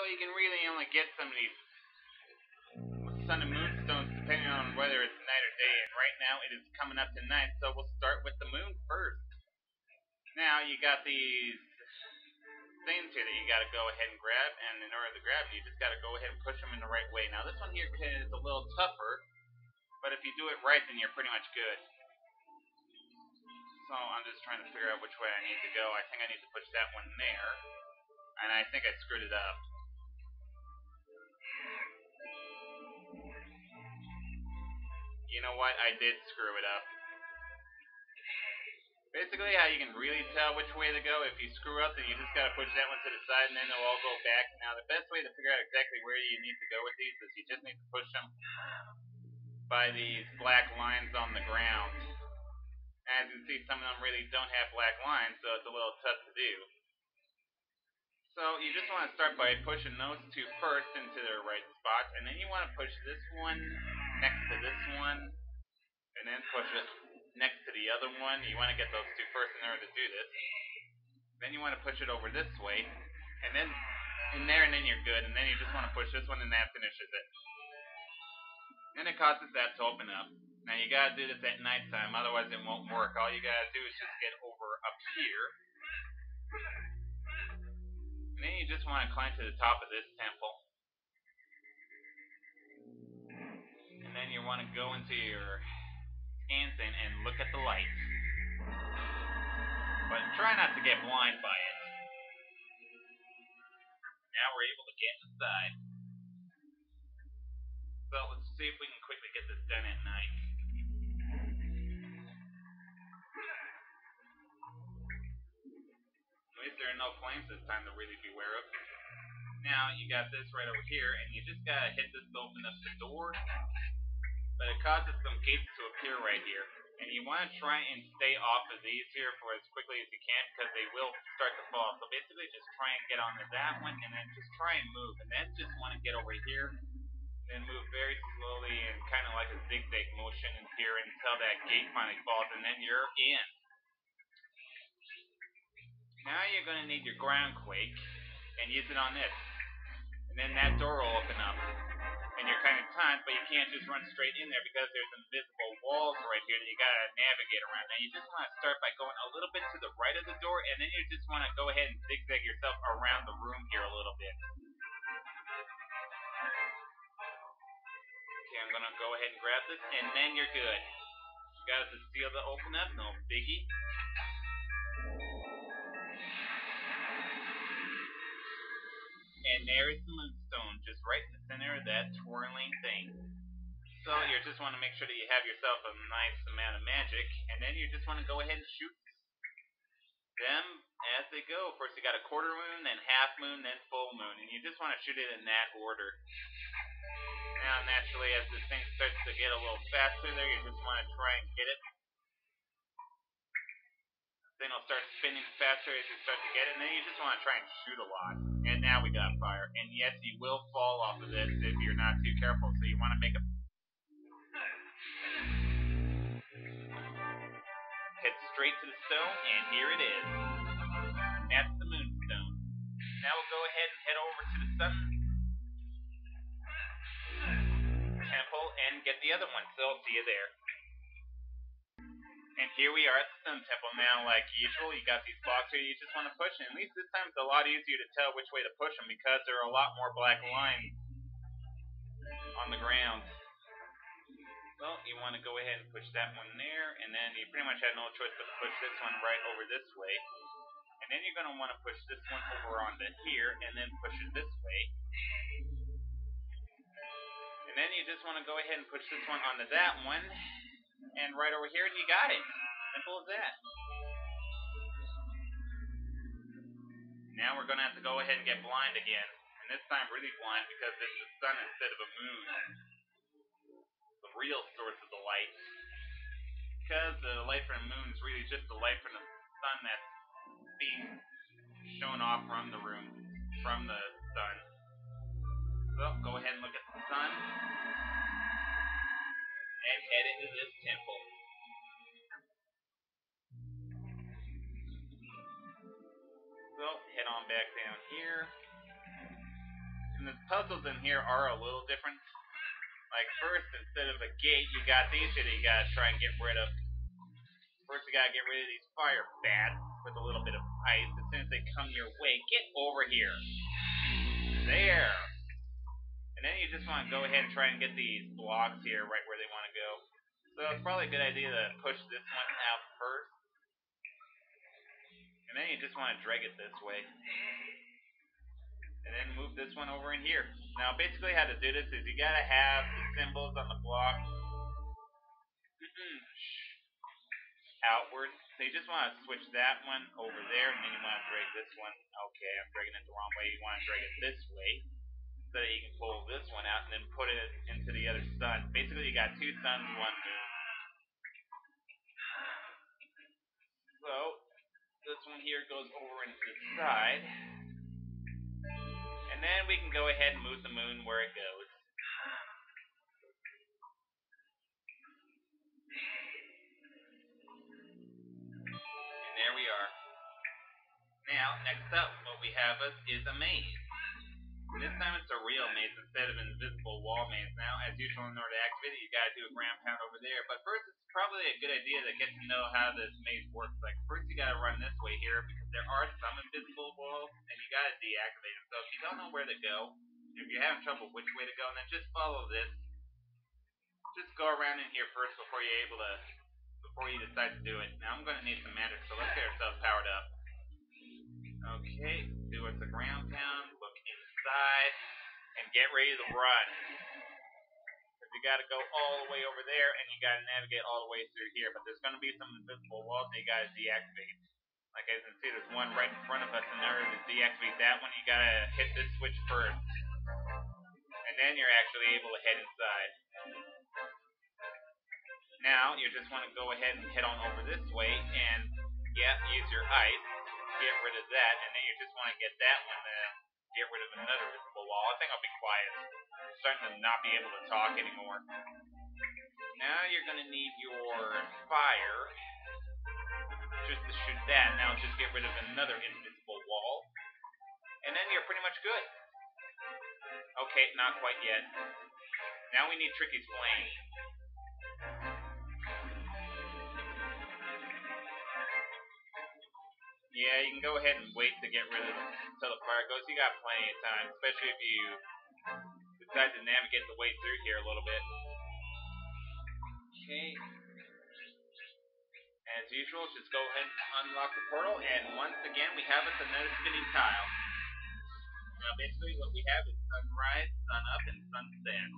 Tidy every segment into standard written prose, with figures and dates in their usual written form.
So you can really only get some of these sun and moon stones depending on whether it's night or day. And right now it is coming up to night, so we'll start with the moon first. Now you got these things here that you got to go ahead and grab, and in order to grab them, you just got to go ahead and push them in the right way. Now this one here is a little tougher, but if you do it right, then you're pretty much good. So I'm just trying to figure out which way I need to go. I think I need to push that one there, and I think I screwed it up. You know what? I did screw it up. Basically, how you can really tell which way to go, if you screw up, then you just gotta push that one to the side, and then they'll all go back. Now, the best way to figure out exactly where you need to go with these is you just need to push them by these black lines on the ground. As you can see, some of them really don't have black lines, so it's a little tough to do. So you just want to start by pushing those two first into their right spots, and then you want to push this one next to this one, and then push it next to the other one. You want to get those two first in order to do this. Then you want to push it over this way, and then in there, and then you're good. And then you just want to push this one, and that finishes it. And it causes that to open up. Now you gotta do this at nighttime, otherwise it won't work. All you gotta do is just get over up here. And then you just want to climb to the top of this temple. And then you want to go into your scanson and look at the light. But try not to get blind by it. Now we're able to get inside. So let's see if we can quickly get this done at night. At least there are no flames this time to really beware of. Now you got this right over here, and you just gotta hit this to open up the door. But it causes some gates to appear right here. And you want to try and stay off of these here for as quickly as you can, because they will start to fall. So basically just try and get onto that one, and then just try and move. And then just want to get over here, and then move very slowly and kind of like a zigzag motion in here until that gate finally falls, and then you're in. Now you're going to need your ground quake, and use it on this. And then that door will open up. And you're kind of timed, but you can't just run straight in there because there's invisible walls right here that you gotta navigate around. Now you just want to start by going a little bit to the right of the door, and then you just want to go ahead and zigzag yourself around the room here a little bit. Okay, I'm gonna go ahead and grab this, and then you're good. You got the seal to open up, no biggie. And there is the moonstone, just right in the center of that twirling thing. So you just want to make sure that you have yourself a nice amount of magic, and then you just want to go ahead and shoot them as they go. First you got a quarter moon, then half moon, then full moon, and you just want to shoot it in that order. Now naturally, as this thing starts to get a little faster there, you just want to try and get it. Then it'll start spinning faster as you start to get it, and then you just want to try and shoot a lot. And now we got fire. And yes, you will fall off of this if you're not too careful, so you want to make a head straight to the stone, and here it is. That's the moonstone. Now we'll go ahead and head over to the sun temple and get the other one, so I'll see you there. And here we are at the sun temple. Now, like usual, you got these blocks here you just want to push, and at least this time it's a lot easier to tell which way to push them because there are a lot more black lines on the ground. Well, you want to go ahead and push that one there, and then you pretty much have no choice but to push this one right over this way. And then you're going to want to push this one over onto here, and then push it this way. And then you just want to go ahead and push this one onto that one, and right over here, and you got it. Simple as that. Now we're going to have to go ahead and get blind again. And this time really blind because it's the sun instead of a moon. The real source of the light. Because the light from the moon is really just the light from the sun that's being shown off from the room, from the sun. So go ahead and look at the sun. And head into this temple. So head on back down here. puzzles in here are a little different. Like first, instead of a gate, you got these here that you gotta try and get rid of. First, you gotta get rid of these fire bats with a little bit of ice. As soon as they come your way, get over here. There. And then you just want to go ahead and try and get these blocks here right where they want to go. So it's probably a good idea to push this one out first. And then you just want to drag it this way. And then move this one over in here. Now basically how to do this is you gotta have the symbols on the block outward. So you just want to switch that one over there, and then you want to drag this one. Okay, I'm dragging it the wrong way. You want to drag it this way, so that you can pull this one out and then put it into the other sun. Basically, you got two suns, one moon. So this one here goes over into the side, and then we can go ahead and move the moon where it goes. And there we are. Now, next up, what we have is a maze. This time it's a real maze instead of an invisible wall maze. Now, as usual, in order to activate it, you gotta do a ground pound over there. But first, it's probably a good idea to get to know how this maze works. Like, first you gotta run this way here, because there are some invisible walls, and you gotta deactivate them. So if you don't know where to go, if you're having trouble which way to go, then just follow this. Just go around in here first before you decide to do it. Now I'm gonna need some matter, so let's get ourselves powered up. Okay, do us a ground pound, look inside, and get ready to run. Because you gotta go all the way over there, and you gotta navigate all the way through here. But there's gonna be some invisible walls that you gotta deactivate. Like as you can see, there's one right in front of us, and in order to deactivate that one, you gotta hit this switch first. And then you're actually able to head inside. Now, you just want to go ahead and head on over this way, and use your ice. Get rid of that, and then you just want to get that one to get rid of another visible wall. I think I'll be quiet. I'm starting to not be able to talk anymore. Now you're going to need your fire just to shoot that. Now just get rid of another invisible wall, and then you're pretty much good. Okay, not quite yet. Now we need Tricky's flame. Yeah, you can go ahead and wait to get rid of it until the fire goes. You got plenty of time, especially if you decide to navigate the way through here a little bit. Okay. As usual, just go ahead and unlock the portal, and once again, we have us another spinning tile. Now, basically, what we have is sunrise, sun up, and sunset.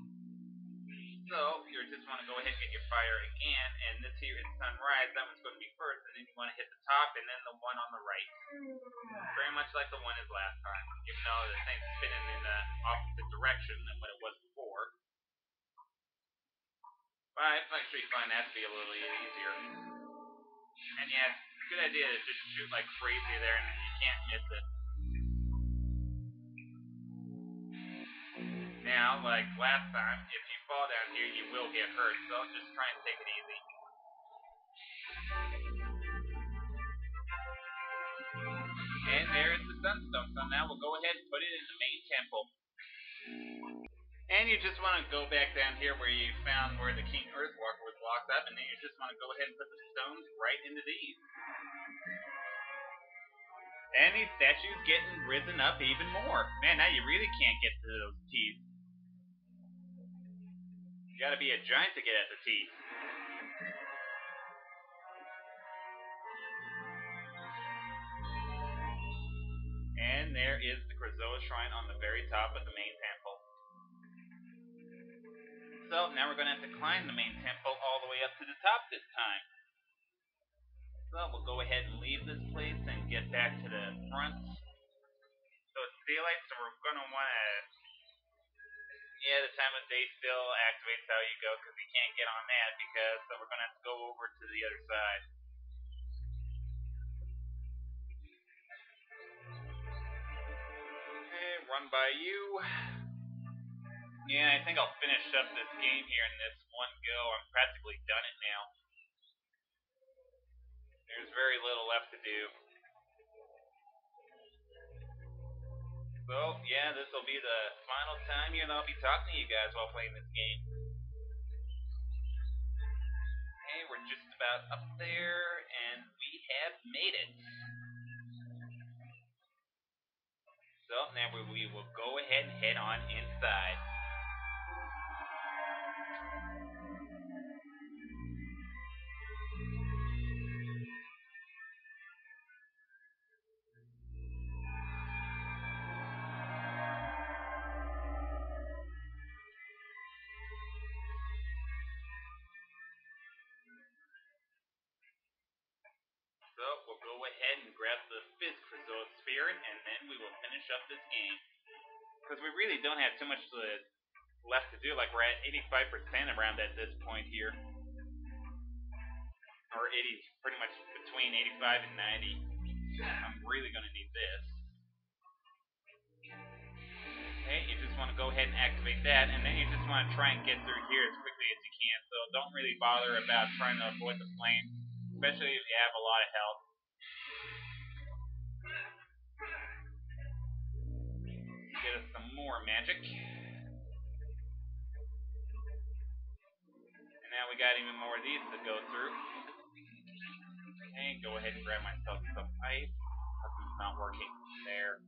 So, you just want to go ahead and get your fire again, and this here is sunrise. That one's going to be first, and then you want to hit the top, and then the one on the right. Very much like the one as last time, even though the thing's spinning in the opposite direction than what it was before. But I actually find that to be a little easier. And yeah, it's a good idea to just shoot like crazy there, and you can't miss it. Now, like last time, if you fall down here, you will get hurt, so just try and take it easy. And there is the sunstone, so now we'll go ahead and put it in the main temple. And you just want to go back down here where you found where the King Earthwalker was locked up, and then you just want to go ahead and put the stones right into these. And these statues getting risen up even more. Man, now you really can't get to those teeth. You gotta be a giant to get at the teeth. And there is the Krazoa shrine on the very top of the main temple. So now we're going to have to climb the main temple all the way up to the top this time. So we'll go ahead and leave this place and get back to the front. So it's daylight, so we're going to want to... Yeah, the time of day still activates how you go, because we can't get on that, so we're going to have to go over to the other side. Okay, run by you. Yeah, I think I'll finish up this game here in this one go. I'm practically done it now. There's very little left to do. So, yeah, this will be the final time here that I'll be talking to you guys while playing this game. Okay, we're just about up there, and we have made it. So, now we will go ahead and head on inside. So, we'll go ahead and grab the fifth krazoa spirit, and then we will finish up this game. Because we really don't have too much left to do. Like, we're at 85% around at this point here. Or 80, pretty much between 85 and 90. I'm really going to need this. Okay, you just want to go ahead and activate that, and then you just want to try and get through here as quickly as you can. So don't really bother about trying to avoid the flames, especially if you have a lot of health. Get us some more magic. And now we got even more of these to go through. Okay, go ahead and grab myself some ice. Something's not working. There.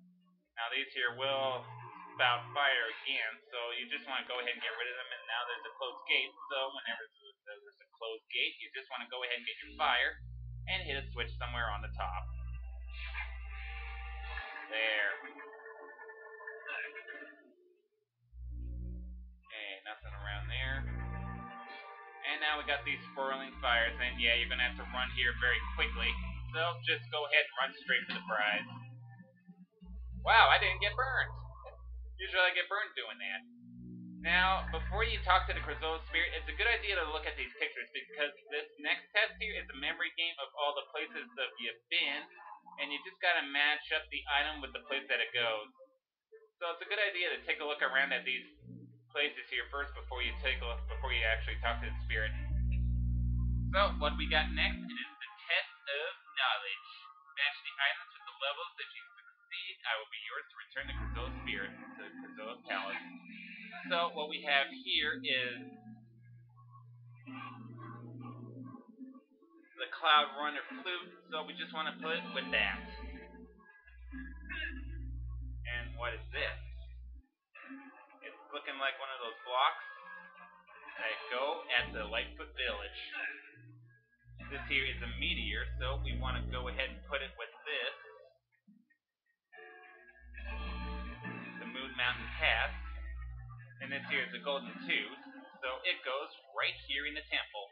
Now these here will spout fire again, so you just want to go ahead and get rid of them. And now there's a closed gate, so whenever there's a closed gate, you just want to go ahead and get your fire and hit a switch somewhere on the top. There. Okay, nothing around there. And now we got these swirling fires, and yeah, you're going to have to run here very quickly. So just go ahead and run straight for the prize. Wow, I didn't get burned. Usually I get burned doing that. Now, before you talk to the krazoa spirit, it's a good idea to look at these pictures, because this next test here is a memory game of all the places that you've been, and you just gotta match up the item with the place that it goes. So it's a good idea to take a look around at these places here first before you actually talk to the spirit. So what we got next is the test of knowledge. Match the items with the levels. If you succeed, I will be yours to return the krazoa spirit to the krazoa palace. So what we have here is the Cloud Runner flute, so we just want to put it with that. And what is this? It's looking like one of those blocks that go at the Lightfoot Village. This here is a meteor, so we want to go ahead and put it with this. The Moon Mountain Pass. And this here is a golden tooth, so it goes right here in the temple.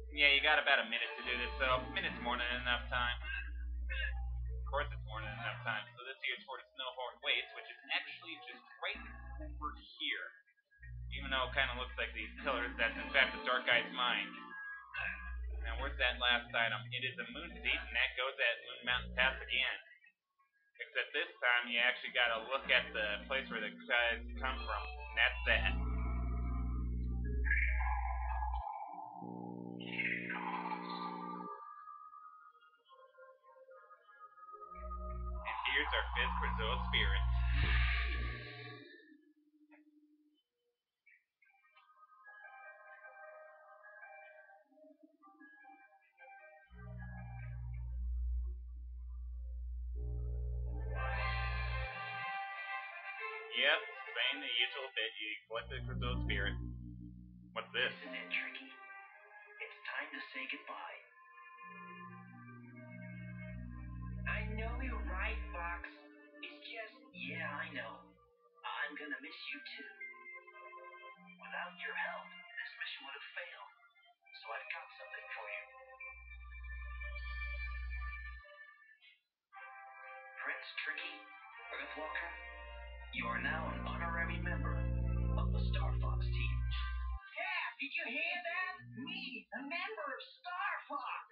Yeah, you got about a minute to do this, so a minute's more than enough time. Of course it's more than enough time. So this here is for the Snowhorn Waste, which is actually just right over here. Even though it kind of looks like these pillars, that's in fact the Dark Eye's mine. Now where's that last item? It is a moon seed, and that goes at Moon Mountain Pass again. Except this time you actually got to look at the place where the guys come from, and that's that. And here's our fifth krazoa spirit. Yep, same the usual bit. You collect the krazoa spirit. What's this? Isn't it tricky? It's time to say goodbye. I know you're right, Fox. It's just, yeah, I know. I'm gonna miss you too. Without your help, this mission would have failed. So I've got something for you. Prince Tricky, Earthwalker, you are now an honorary member of the starfox team. Yeah, did you hear that? Me, a member of Starfox.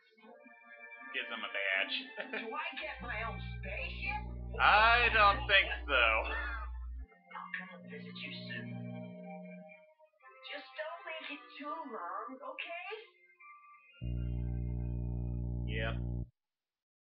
Gives them a badge. Do I get my own spaceship? I don't think so. I'll come and visit you soon. Just don't make it too long, okay? Yep.